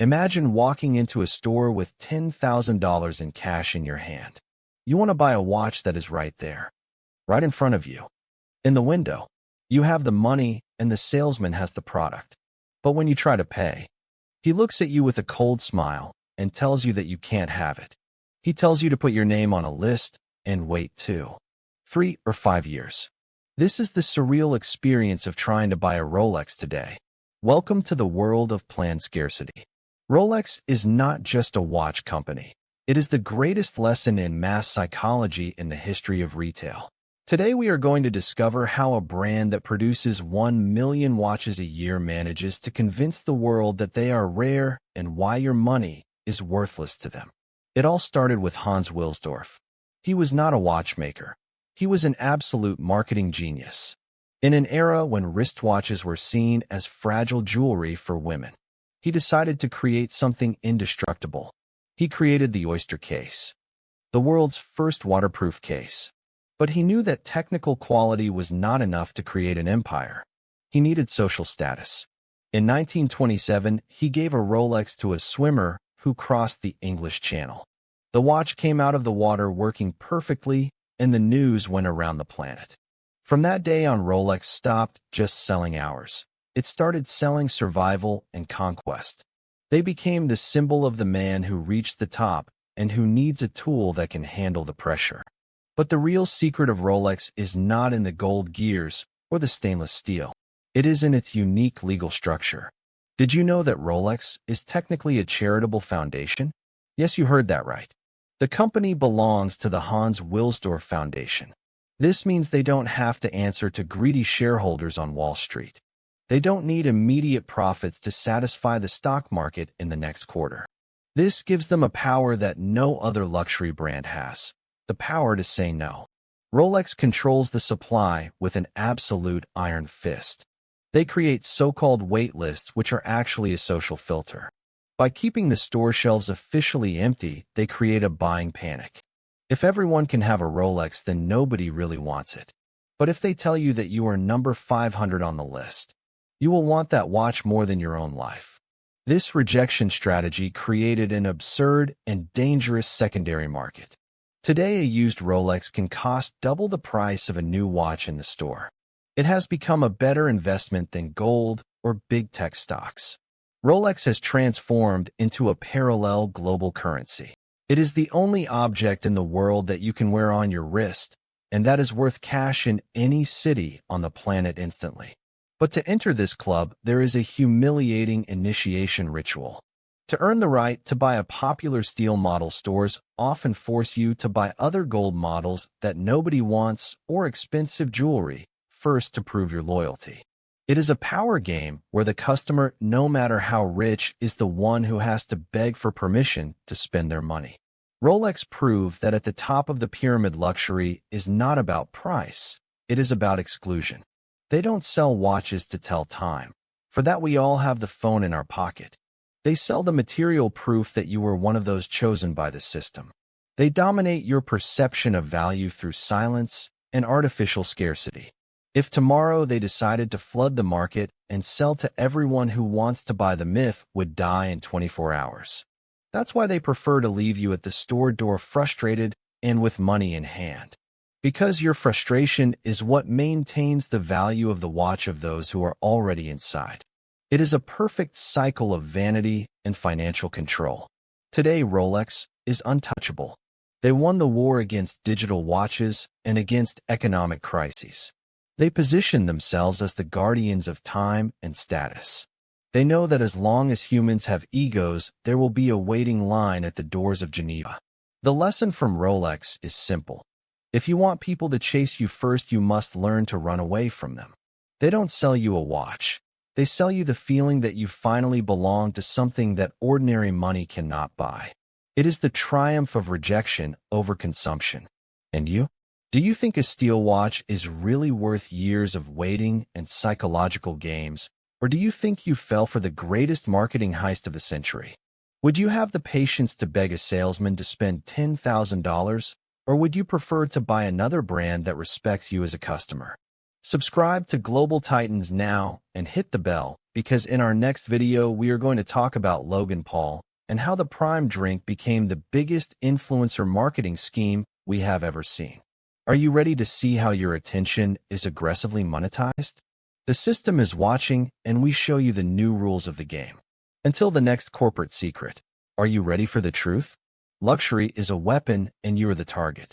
Imagine walking into a store with $10,000 in cash in your hand. You want to buy a watch that is right there, right in front of you. In the window, you have the money and the salesman has the product. But when you try to pay, he looks at you with a cold smile and tells you that you can't have it. He tells you to put your name on a list and wait 2, 3, or 5 years. This is the surreal experience of trying to buy a Rolex today. Welcome to the world of planned scarcity. Rolex is not just a watch company. It is the greatest lesson in mass psychology in the history of retail. Today we are going to discover how a brand that produces 1 million watches a year manages to convince the world that they are rare and why your money is worthless to them. It all started with Hans Wilsdorf. He was not a watchmaker. He was an absolute marketing genius. In an era when wristwatches were seen as fragile jewelry for women, he decided to create something indestructible. He created the Oyster case, the world's first waterproof case. But he knew that technical quality was not enough to create an empire. He needed social status. In 1927, he gave a Rolex to a swimmer who crossed the English Channel. The watch came out of the water working perfectly, and the news went around the planet. From that day on, Rolex stopped just selling hours. It started selling survival and conquest. They became the symbol of the man who reached the top and who needs a tool that can handle the pressure. But the real secret of Rolex is not in the gold gears or the stainless steel. It is in its unique legal structure. Did you know that Rolex is technically a charitable foundation? Yes, you heard that right. The company belongs to the Hans Wilsdorf Foundation. This means they don't have to answer to greedy shareholders on Wall Street. They don't need immediate profits to satisfy the stock market in the next quarter. This gives them a power that no other luxury brand has. The power to say no. Rolex controls the supply with an absolute iron fist. They create so-called waitlists, which are actually a social filter. By keeping the store shelves officially empty, they create a buying panic. If everyone can have a Rolex, then nobody really wants it. But if they tell you that you are number 500 on the list, you will want that watch more than your own life. This rejection strategy created an absurd and dangerous secondary market. Today, a used Rolex can cost double the price of a new watch in the store. It has become a better investment than gold or big tech stocks. Rolex has transformed into a parallel global currency. It is the only object in the world that you can wear on your wrist, and that is worth cash in any city on the planet instantly. But to enter this club, there is a humiliating initiation ritual. To earn the right to buy a popular steel model, stores often force you to buy other gold models that nobody wants or expensive jewelry first to prove your loyalty. It is a power game where the customer, no matter how rich, is the one who has to beg for permission to spend their money. Rolex proved that at the top of the pyramid, luxury is not about price. It is about exclusion. They don't sell watches to tell time. For that, we all have the phone in our pocket. They sell the material proof that you were one of those chosen by the system. They dominate your perception of value through silence and artificial scarcity. If tomorrow they decided to flood the market and sell to everyone who wants to buy, the myth would die in 24 hours. That's why they prefer to leave you at the store door frustrated and with money in hand. Because your frustration is what maintains the value of the watch of those who are already inside. It is a perfect cycle of vanity and financial control. Today, Rolex is untouchable. They won the war against digital watches and against economic crises. They position themselves as the guardians of time and status. They know that as long as humans have egos, there will be a waiting line at the doors of Geneva. The lesson from Rolex is simple. If you want people to chase you first, you must learn to run away from them. They don't sell you a watch. They sell you the feeling that you finally belong to something that ordinary money cannot buy. It is the triumph of rejection over consumption. And you? Do you think a steel watch is really worth years of waiting and psychological games, or do you think you fell for the greatest marketing heist of the century? Would you have the patience to beg a salesman to spend $10,000, or would you prefer to buy another brand that respects you as a customer? Subscribe to Global Titans now and hit the bell, because in our next video we are going to talk about Logan Paul and how the Prime drink became the biggest influencer marketing scheme we have ever seen. Are you ready to see how your attention is aggressively monetized? The system is watching, and we show you the new rules of the game. Until the next corporate secret, are you ready for the truth? Luxury is a weapon, and you are the target.